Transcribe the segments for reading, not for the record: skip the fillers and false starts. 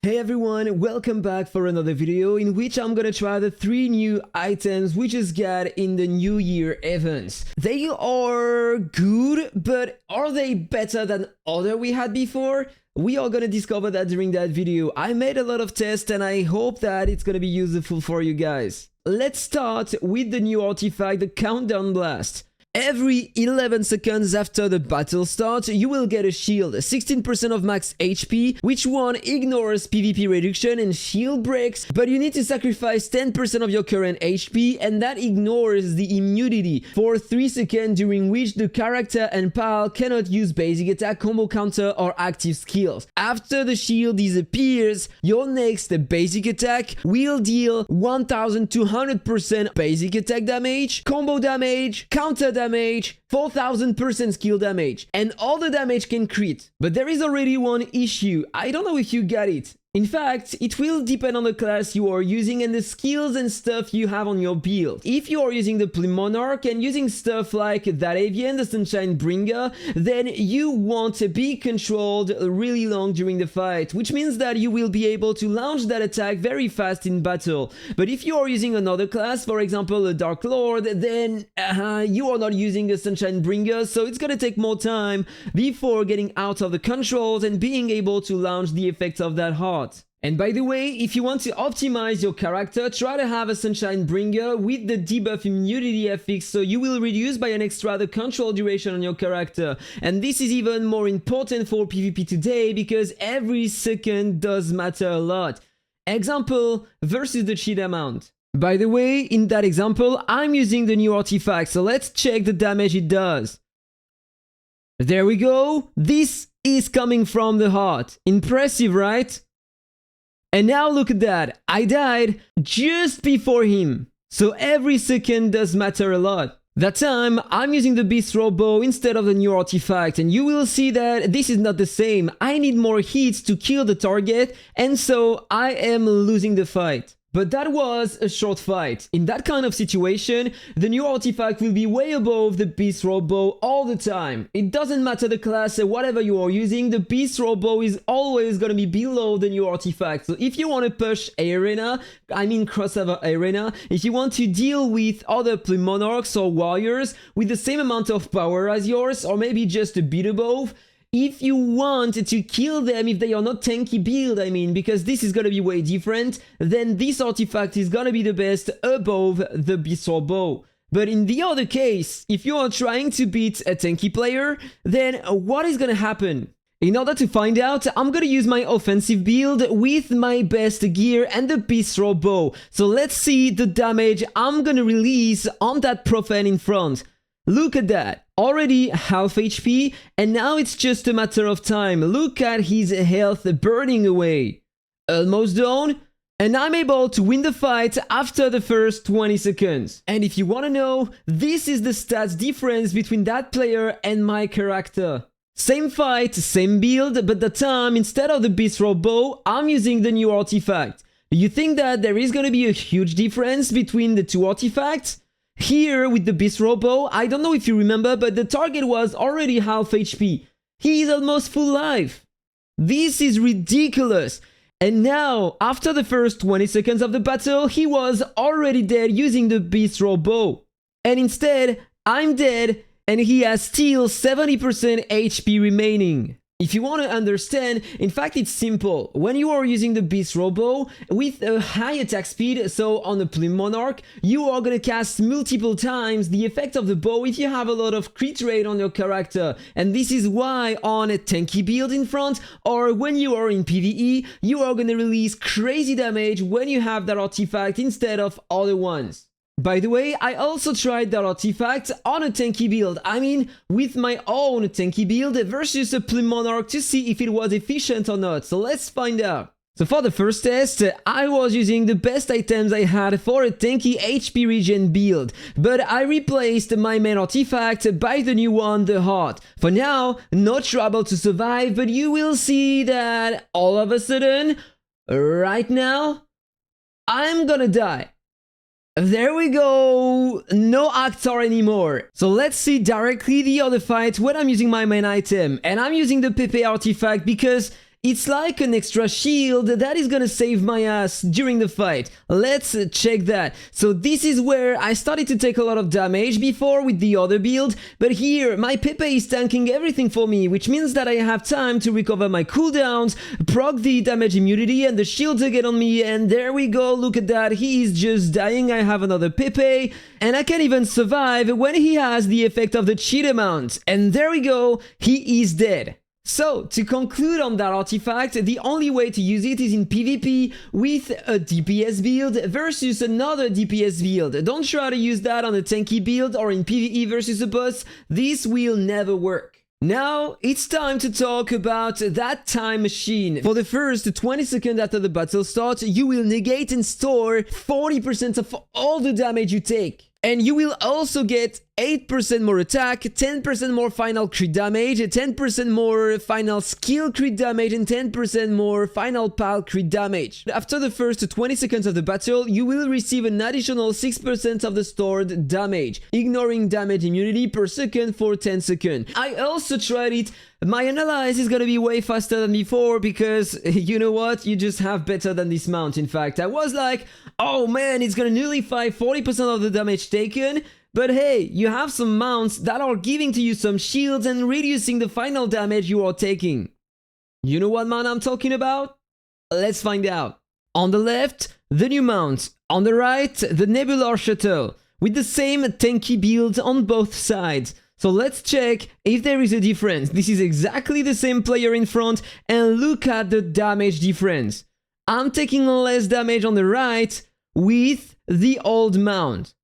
Hey everyone, welcome back for another video in which I'm gonna try the 3 new items we just got in the New Year events. They are good, but are they better than other we had before? We are gonna discover that during that video. I made a lot of tests and I hope that it's gonna be useful for you guys. Let's start with the new artifact, the Countdown Blast. Every 11 seconds after the battle starts, you will get a shield, 16% of max HP, which one ignores PvP reduction and shield breaks, but you need to sacrifice 10% of your current HP, and that ignores the immunity for 3 seconds during which the character and pal cannot use basic attack, combo counter, or active skills. After the shield disappears, your next basic attack will deal 1200% basic attack damage, combo damage, counter damage, 4000% skill damage, and all the damage can crit. But there is already one issue. I don't know if you got it. In fact, it will depend on the class you are using and the skills and stuff you have on your build. If you are using the Monarch and using stuff like that Avian, the Sunshine Bringer, then you want to be controlled really long during the fight, which means that you will be able to launch that attack very fast in battle. But if you are using another class, for example a Dark Lord, then you are not using a Sunshine Bringer, so it's gonna take more time before getting out of the controls and being able to launch the effects of that heart. And by the way, if you want to optimize your character, try to have a Sunshine Bringer with the debuff immunity affix, so you will reduce by an extra the control duration on your character. And this is even more important for PvP today because every second does matter a lot. Example versus the cheat amount. By the way, in that example, I'm using the new artifact, so let's check the damage it does. There we go. This is coming from the heart. Impressive, right? And now look at that, I died just before him. So every second does matter a lot. That time, I'm using the Bistro Bow instead of the new artifact, and you will see that this is not the same. I need more hits to kill the target, and so I am losing the fight. But that was a short fight. In that kind of situation, the new artifact will be way above the Bistro Bow all the time. It doesn't matter the class or whatever you are using, the Bistro Bow is always gonna be below the new artifact. So if you want to push arena, I mean crossover arena, if you want to deal with other monarchs or warriors with the same amount of power as yours, or maybe just a bit above, if you want to kill them if they are not tanky build, I mean, because this is gonna be way different, then this artifact is gonna be the best above the Bistro Bow. But in the other case, if you are trying to beat a tanky player, then what is gonna happen? In order to find out, I'm gonna use my offensive build with my best gear and the Bistro Bow. So let's see the damage I'm gonna release on that profane in front. Look at that, already half HP, and now it's just a matter of time. Look at his health burning away. Almost done, and I'm able to win the fight after the first 20 seconds. And if you want to know, this is the stats difference between that player and my character. Same fight, same build, but the time, instead of the Bistro Bow, I'm using the new artifact. Do you think that there is going to be a huge difference between the two artifacts? Here, with the Bistro Bow, I don't know if you remember, but the target was already half HP. He is almost full life. This is ridiculous. And now, after the first 20 seconds of the battle, he was already dead using the Bistro Bow. And instead, I'm dead, and he has still 70% HP remaining. If you want to understand, in fact it's simple. When you are using the Bistro Bow with a high attack speed, so on a Monarch, you are gonna cast multiple times the effect of the bow if you have a lot of crit rate on your character. And this is why on a tanky build in front, or when you are in PvE, you are gonna release crazy damage when you have that artifact instead of other ones. By the way, I also tried that artifact on a tanky build, I mean with my own tanky build versus a Monarch to see if it was efficient or not, so let's find out. So for the first test, I was using the best items I had for a tanky HP regen build, but I replaced my main artifact by the new one, the heart. For now, no trouble to survive, but you will see that all of a sudden, right now, I'm gonna die. There we go, no actor anymore. So let's see directly the other fight when I'm using my main item. And I'm using the Pepe artifact because it's like an extra shield that is gonna save my ass during the fight. Let's check that. So this is where I started to take a lot of damage before with the other build, but here my Pepe is tanking everything for me, which means that I have time to recover my cooldowns, proc the damage immunity and the shields again on me, and there we go, look at that, he is just dying. I have another Pepe, and I can even survive when he has the effect of the cheat amount, and there we go, he is dead. So, to conclude on that artifact, the only way to use it is in PvP with a DPS build versus another DPS build. Don't try to use that on a tanky build or in PvE versus a boss, this will never work. Now, it's time to talk about that time machine. For the first 20 seconds after the battle starts, you will negate and store 40% of all the damage you take. And you will also get 8% more attack, 10% more final crit damage, 10% more final skill crit damage, and 10% more final pal crit damage. After the first 20 seconds of the battle, you will receive an additional 6% of the stored damage, ignoring damage immunity per second for 10 seconds. I also tried it. My analyze is gonna be way faster than before because, you know what, you just have better than this mount. In fact, I was like, oh man, it's gonna nullify 40% of the damage taken. But hey, you have some mounts that are giving to you some shields and reducing the final damage you are taking. You know what mount I'm talking about? Let's find out. On the left, the new mount. On the right, the Nebular Shuttle, with the same tanky build on both sides. So let's check if there is a difference. This is exactly the same player in front, and look at the damage difference. I'm taking less damage on the right with the old mount.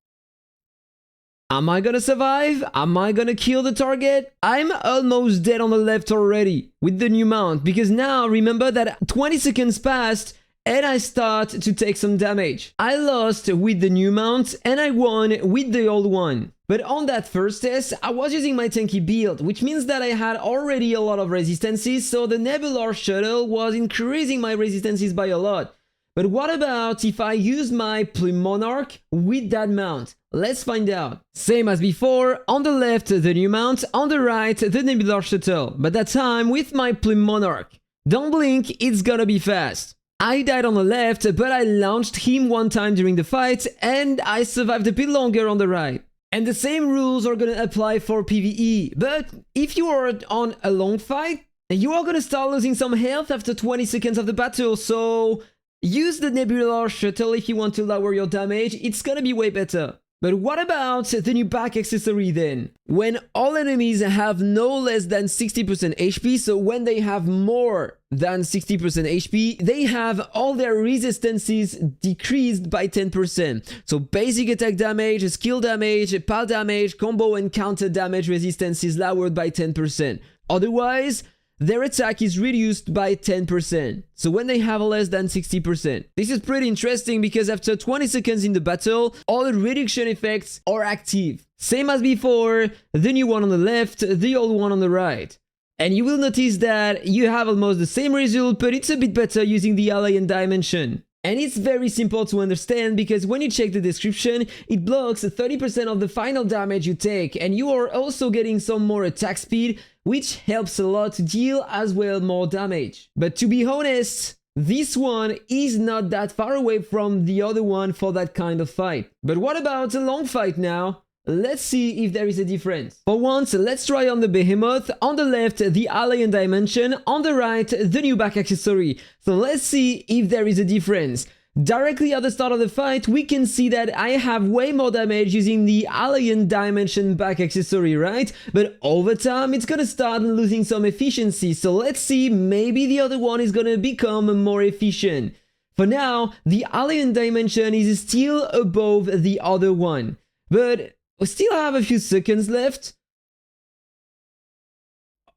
Am I gonna survive? Am I gonna kill the target? I'm almost dead on the left already with the new mount, because now remember that 20 seconds passed and I start to take some damage. I lost with the new mount and I won with the old one. But on that first test, I was using my tanky build, which means that I had already a lot of resistances, so the Nebular Shuttle was increasing my resistances by a lot. But what about if I use my Plume Monarch with that mount? Let's find out. Same as before, on the left the new mount, on the right the Nebular Shuttle, but that time with my Plume Monarch. Don't blink, it's gonna be fast. I died on the left, but I launched him one time during the fight, and I survived a bit longer on the right. And the same rules are gonna apply for PvE, but if you are on a long fight, you are gonna start losing some health after 20 seconds of the battle, so use the Nebular Shuttle if you want to lower your damage, it's gonna be way better. But what about the new back accessory then? When all enemies have no less than 60% HP, so when they have more than 60% HP, they have all their resistances decreased by 10%. So basic attack damage, skill damage, pal damage, combo and counter damage resistance is lowered by 10%. Otherwise, their attack is reduced by 10%, so when they have less than 60%. This is pretty interesting because after 20 seconds in the battle, all the reduction effects are active. Same as before, the new one on the left, the old one on the right. And you will notice that you have almost the same result, but it's a bit better using the Alien Dimension. And it's very simple to understand because when you check the description, it blocks 30% of the final damage you take, and you are also getting some more attack speed, which helps a lot to deal as well more damage. But to be honest, this one is not that far away from the other one for that kind of fight. But what about a long fight now? Let's see if there is a difference. For once, let's try on the Behemoth. On the left, the Alien Dimension. On the right, the new back accessory. So let's see if there is a difference. Directly at the start of the fight, we can see that I have way more damage using the Alien Dimension back accessory, right? But over time, it's gonna start losing some efficiency. So let's see, maybe the other one is gonna become more efficient. For now, the Alien Dimension is still above the other one. But we still have a few seconds left.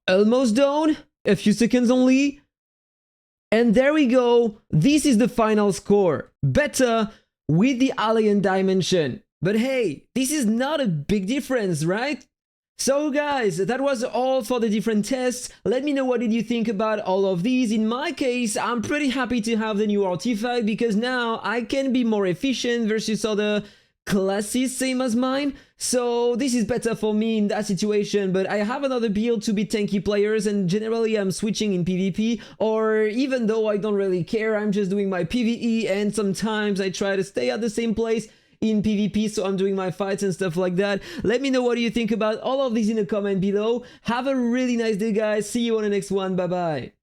Almost done. A few seconds only. And there we go. This is the final score. Better with the Alien Dimension. But hey, this is not a big difference, right? So guys, that was all for the different tests. Let me know what did you think about all of these. In my case, I'm pretty happy to have the new artifact because now I can be more efficient versus other classes same as mine, so this is better for me in that situation. But I have another build to beat tanky players, and generally I'm switching in PvP, or even though I don't really care, I'm just doing my PvE, and sometimes I try to stay at the same place in PvP, so I'm doing my fights and stuff like that. Let me know what you think about all of these in the comment below. Have a really nice day, guys. See you on the next one. Bye bye.